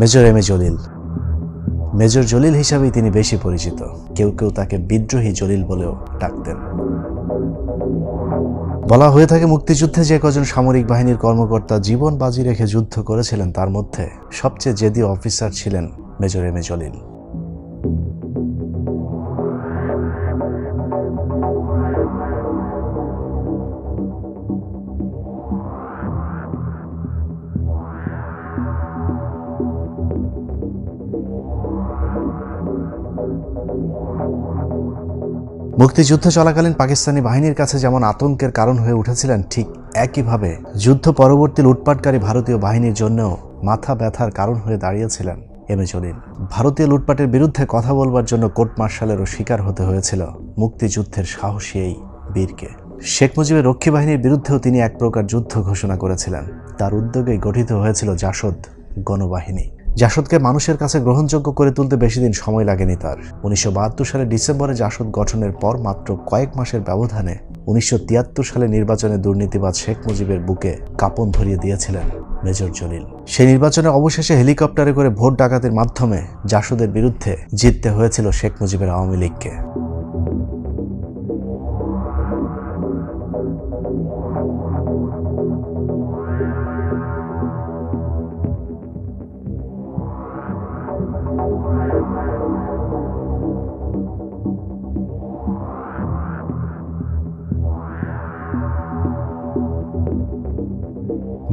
Major M A Jalil. Major Jalil হিসাবেই তিনি বেশি পরিচিত। কেউ কেউ তাকে বিদ্রোহী জলিল বলেও ডাকতেন। বলা হয়ে থাকে মুক্তিযুদ্ধে যে কজন সামরিক বাহিনীর কর্মকর্তা জীবন বাজি রেখে যুদ্ধ করেছিলেন তার মধ্যে সবচেয়ে জেদি অফিসার ছিলেন মেজর এম এ জলিল। মুক্তিযুদ্ধ চলাকালীন পাকিস্তানি বাহিনীর কাছে যেমন আতঙ্কের কারণ হয়ে উঠেছিলেন, ঠিক একইভাবে যুদ্ধ পরবর্তী লুটপাটকারী ভারতীয় বাহিনীর জন্যও মাথা ব্যথার কারণ হয়ে দাঁড়িয়েছিলেন এম এ জলিল। ভারতীয় লুটপাটের বিরুদ্ধে কথা বলবার জন্য কোর্ট মার্শালেরও শিকার হতে হয়েছিল মুক্তিযুদ্ধের সাহসী এই বীরকে। শেখ মুজিবের রক্ষী বাহিনীর বিরুদ্ধেও তিনি এক প্রকার যুদ্ধ ঘোষণা করেছিলেন। তার উদ্যোগেই গঠিত হয়েছিল জাসদ গণবাহিনী। জাসদকে মানুষের কাছে গ্রহণযোগ্য করে তুলতে বেশি দিন সময় লাগেনি তার। 1972 সালের ডিসেম্বরে জাসদ গঠনের পর মাত্র কয়েক মাসের ব্যবধানে 1973 সালে নির্বাচনে দুর্নীতিবাজ শেখ মুজিবের বুকে কাঁপন ধরিয়ে দিয়েছিলেন মেজর জলিল। সেই নির্বাচনে অবশেষে হেলিকপ্টারে করে ভোট ডাকাতির মাধ্যমে জাসদের বিরুদ্ধে জিততে হয়েছিল শেখ মুজিবের আওয়ামী লীগকে।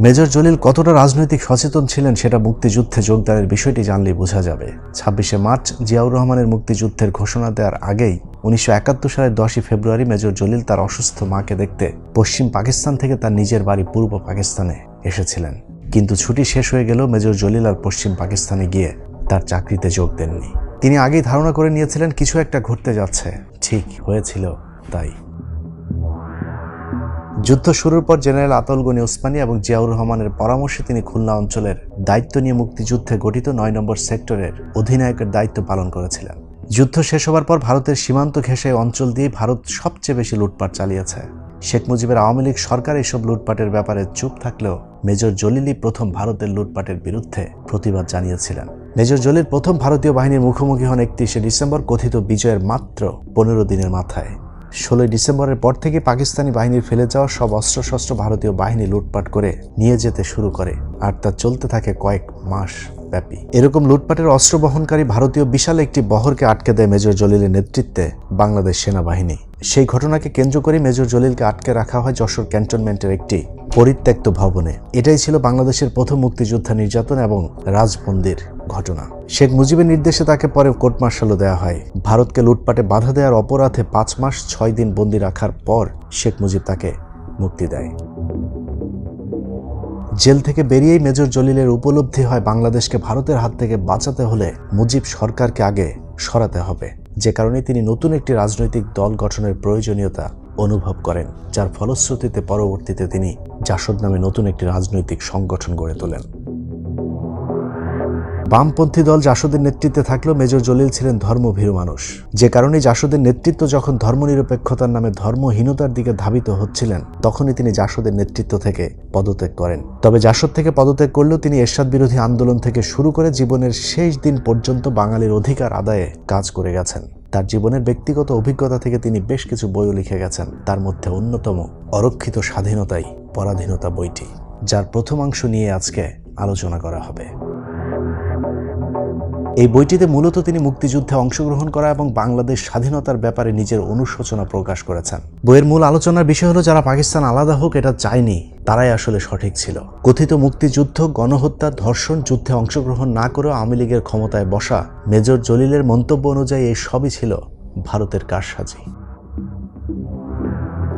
মেজর জলিল কতটা রাজনৈতিক সচেতন ছিলেন সেটা মুক্তিযুদ্ধে যোগদানের বিষয়টি জানলেই বোঝা যাবে। 26শে মার্চ জিয়াউর রহমানের মুক্তিযুদ্ধের ঘোষণা দেওয়ার আগেই 1971 সালের 10ই ফেব্রুয়ারি মেজর জলিল তার অসুস্থ মাকে দেখতে পশ্চিম পাকিস্তান থেকে তার নিজের বাড়ি পূর্ব পাকিস্তানে এসেছিলেন। কিন্তু ছুটি শেষ হয়ে গেলেও মেজর জলিল আর পশ্চিম পাকিস্তানে গিয়ে তার চাকরিতে যোগ দেননি। তিনি আগেই ধারণা করে নিয়েছিলেন কিছু একটা ঘটতে যাচ্ছে। ঠিক হয়েছিল তাই। যুদ্ধ শুরুর পর জেনারেল আতাউল গনি ওসমানী এবং জিয়াউর রহমানের পরামর্শে তিনি খুলনা অঞ্চলের দায়িত্ব নিয়ে মুক্তিযুদ্ধে গঠিত 9 নম্বর সেক্টরের অধিনায়কের দায়িত্ব পালন করেছিলেন। যুদ্ধ শেষ হবার পর ভারতের সীমান্ত ঘেঁষে অঞ্চল দিয়ে ভারত সবচেয়ে বেশি লুটপাট চালিয়েছে। শেখ মুজিবের আওয়ামী লীগ সরকার এইসব লুটপাটের ব্যাপারে চুপ থাকলেও মেজর জলিলই প্রথম ভারতের লুটপাটের বিরুদ্ধে প্রতিবাদ জানিয়েছিলেন। মেজর জলিল প্রথম ভারতীয় বাহিনীর মুখোমুখি হন 31শে ডিসেম্বর কথিত বিজয়ের মাত্র 15 দিনের মাথায়। 16 ডিসেম্বরের পর থেকে পাকিস্তানি বাহিনীর ফেলে যাওয়া সব অস্ত্রশস্ত্র ভারতীয় বাহিনী লুটপাট করে নিয়ে যেতে শুরু করে, আর তা চলতে থাকে কয়েক মাস ব্যাপী। এরকম লুটপাটের অস্ত্র বহনকারী ভারতীয় বিশাল একটি বহরকে আটকে দেয় মেজর জলিলের নেতৃত্বে বাংলাদেশ সেনাবাহিনী। সেই ঘটনাকে কেন্দ্র করে মেজর জলিলকে আটকে রাখা হয় যশোর ক্যান্টনমেন্টের একটি পরিত্যক্ত ভবনে। এটাই ছিল বাংলাদেশের প্রথম মুক্তিযোদ্ধা নির্যাতন এবং রাজবন্দির ঘটনা। শেখ মুজিবের নির্দেশে তাকে পরে কোর্ট মার্শালও দেওয়া হয়। ভারতকে লুটপাটে বাধা দেওয়ার অপরাধে 5 মাস 6 দিন বন্দী রাখার পর শেখ মুজিব তাকে মুক্তি দেয়। জেল থেকে বেরিয়েই মেজর জলিলের উপলব্ধি হয় বাংলাদেশকে ভারতের হাত থেকে বাঁচাতে হলে মুজিব সরকারকে আগে সরাতে হবে। যে কারণে তিনি নতুন একটি রাজনৈতিক দল গঠনের প্রয়োজনীয়তা অনুভব করেন, যার ফলশ্রুতিতে পরবর্তীতে তিনি জাসদ নামে নতুন একটি রাজনৈতিক সংগঠন গড়ে তোলেন। বামপন্থী দল জাসদের নেতৃত্বে থাকলেও মেজর জলিল ছিলেন ধর্মভীরু মানুষ। যে কারণে জাসদের নেতৃত্ব যখন ধর্মনিরপেক্ষতার নামে ধর্মহীনতার দিকে ধাবিত হচ্ছিলেন, তখনই তিনি জাসদের নেতৃত্ব থেকে পদত্যাগ করেন। তবে জাসদ থেকে পদত্যাগ করলেও তিনি এরশাদ বিরোধী আন্দোলন থেকে শুরু করে জীবনের শেষ দিন পর্যন্ত বাঙালির অধিকার আদায়ে কাজ করে গেছেন। তার জীবনের ব্যক্তিগত অভিজ্ঞতা থেকে তিনি বেশ কিছু বইও লিখে গেছেন। তার মধ্যে অন্যতম অরক্ষিত স্বাধীনতাই পরাধীনতা বইটি, যার প্রথমাংশ নিয়ে আজকে আলোচনা করা হবে। এই বইটিতে মূলত তিনি মুক্তিযুদ্ধে অংশগ্রহণ করা এবং বাংলাদেশ স্বাধীনতার ব্যাপারে নিজের অনুশোচনা প্রকাশ করেছেন। বইয়ের মূল আলোচনার বিষয় হলো যারা পাকিস্তান আলাদা হোক এটা চায়নি, তারাই আসলে সঠিক ছিল। কথিত মুক্তিযুদ্ধ, গণহত্যা, ধর্ষণ, যুদ্ধে অংশগ্রহণ না করেও আওয়ামী লীগের ক্ষমতায় বসা মেজর জলিলের মন্তব্য অনুযায়ী এই সবই ছিল ভারতের কারসাজি।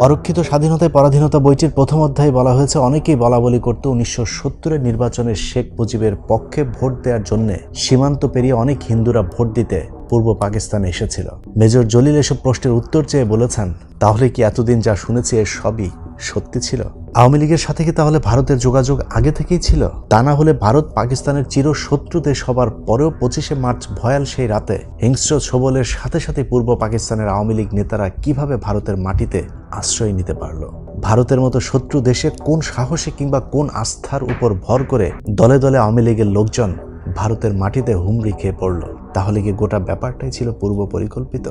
অরক্ষিত স্বাধীনতায় পরাধীনতা বইটির প্রথম অধ্যায়ে বলা হয়েছে, অনেকেই বলাবলি করত 1970-এর নির্বাচনে শেখ মুজিবের পক্ষে ভোট দেওয়ার জন্য সীমান্ত পেরিয়ে অনেক হিন্দুরা ভোট দিতে পূর্ব পাকিস্তানে এসেছিল। মেজর জলিল এসব প্রশ্নের উত্তর চেয়ে বলেছেন, তাহলে কি এতদিন যা শুনেছি এর সবই সত্যি ছিল? আওয়ামী লীগের সাথে কি তাহলে ভারতের যোগাযোগ আগে থেকেই ছিল? তা না হলে ভারত পাকিস্তানের চিরশত্রু দেশ হবার পরেও 25শে মার্চ ভয়াল সেই রাতে হিংস্র ছোবলের সাথে সাথে পূর্ব পাকিস্তানের আওয়ামী লীগ নেতারা কিভাবে ভারতের মাটিতে আশ্রয় নিতে পারল? ভারতের মতো শত্রু দেশে কোন সাহসে কিংবা কোন আস্থার উপর ভর করে দলে দলে আওয়ামী লীগের লোকজন ভারতের মাটিতে হুমড়ি খেয়ে পড়ল। তাহলে কি গোটা ব্যাপারটাই ছিল পূর্ব পরিকল্পিত?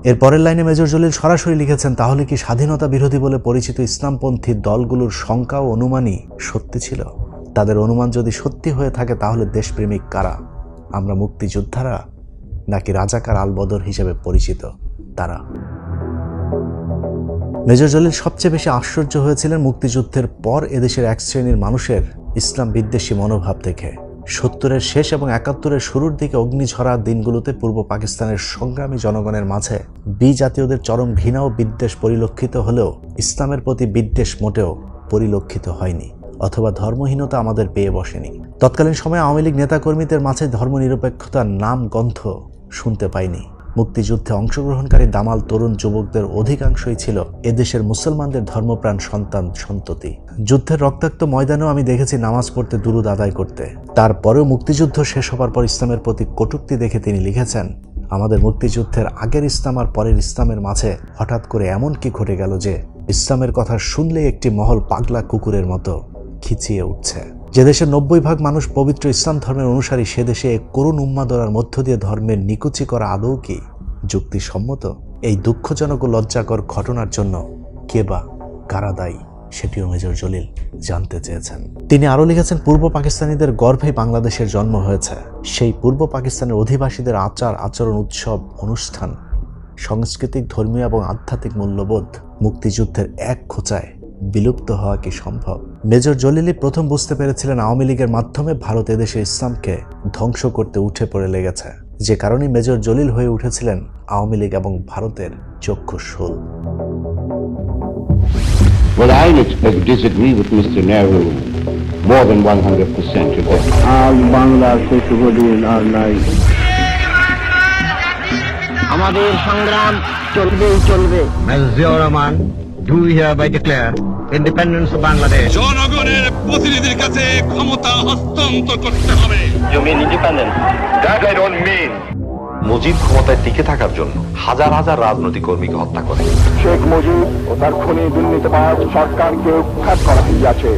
এর পরের লাইনে মেজর জলিল সরাসরি লিখেছেন, তাহলে কি স্বাধীনতা বিরোধী বলে পরিচিত ইসলামপন্থী দলগুলোর শঙ্কা ও অনুমানই সত্যি ছিল? তাদের অনুমান যদি সত্যি হয়ে থাকে তাহলে দেশপ্রেমিক কারা? আমরা মুক্তিযোদ্ধারা নাকি রাজাকার আলবদর হিসেবে পরিচিত তারা? মেজর জলিল সবচেয়ে বেশি আশ্চর্য হয়েছিলেন মুক্তিযুদ্ধের পর এদেশের এক শ্রেণীর মানুষের ইসলাম বিদ্বেষী মনোভাব দেখে। ৭০-এর শেষ এবং ৭১-এর শুরুর দিকে অগ্নিঝরা দিনগুলোতে পূর্ব পাকিস্তানের সংগ্রামী জনগণের মাঝে বিজাতীয়দের চরম ঘৃণা ও বিদ্বেষ পরিলক্ষিত হলেও ইসলামের প্রতি বিদ্বেষ মোটেও পরিলক্ষিত হয়নি, অথবা ধর্মহীনতা আমাদের পেয়ে বসেনি। তৎকালীন সময়ে আওয়ামী লীগ নেতাকর্মীদের মাঝে ধর্মনিরপেক্ষতার নাম গন্ধ শুনতে পাইনি। মুক্তিযুদ্ধে অংশগ্রহণকারী দামাল তরুণ যুবকদের অধিকাংশই ছিল এদেশের মুসলমানদের ধর্মপ্রাণ সন্তান সন্ততি। যুদ্ধের রক্তাক্ত ময়দানেও আমি দেখেছি নামাজ পড়তে, দুরুদ আদায় করতে। তারপরেও মুক্তিযুদ্ধ শেষ হবার পর ইসলামের প্রতি কটূক্তি দেখে তিনি লিখেছেন, আমাদের মুক্তিযুদ্ধের আগের ইসলাম আর পরের ইসলামের মাঝে হঠাৎ করে এমন কি ঘটে গেল যে ইসলামের কথা শুনলেই একটি মহল পাগলা কুকুরের মতো খিচিয়ে উঠছে। যে দেশের ৯০% মানুষ পবিত্র ইসলাম ধর্মের অনুসারী, সে দেশে এক করুণ উন্মাদনার মধ্য দিয়ে ধর্মের নিকুচি করা আদৌ কি যুক্তিসম্মত? এই দুঃখজনক ও লজ্জাকর ঘটনার জন্য কে বা কারা দায়ী সেটিও মেজর জলিল জানতে চেয়েছেন। তিনি আরও লিখেছেন, পূর্ব পাকিস্তানিদের গর্ভে বাংলাদেশের জন্ম হয়েছে। সেই পূর্ব পাকিস্তানের অধিবাসীদের আচার আচরণ, উৎসব, অনুষ্ঠান, সাংস্কৃতিক, ধর্মীয় এবং আধ্যাত্মিক মূল্যবোধ মুক্তিযুদ্ধের এক খোঁচায় বিলুপ্ত হওয়া কি সম্ভব? মেজর জলিলই প্রথম বুঝতে পেরেছিলেন আওয়ামী লীগের মাধ্যমে ভারত এদেশে ইসলামকে ধ্বংস করতে উঠে পড়ে লেগেছে, যে কারণে মেজর জলিল হয়ে উঠেছিলেন আওয়ামী লীগ এবং ভারতের চক্ষুশূল। Well, I disagree with Mr. Nehru more than 100% today. আজ বাংলার শিশুগুলির আর নাই। আমাদের সংগ্রাম চলবেই চলবে। Ziaur Rahman, do hereby declare independence of Bangladesh. জনগণের প্রতিনিধির কাছে ক্ষমতা হস্তান্তর করতে হবে। You mean independence? That I don't mean. Mujib ক্ষমতায় টিকে থাকার জন্য হাজার হাজার রাজনৈতিক কর্মীকে হত্যা করে। শেখ মুজিব ও তার খুনি দুর্নীতিবাজ সরকারকে উৎখাত করা হইয়াছে।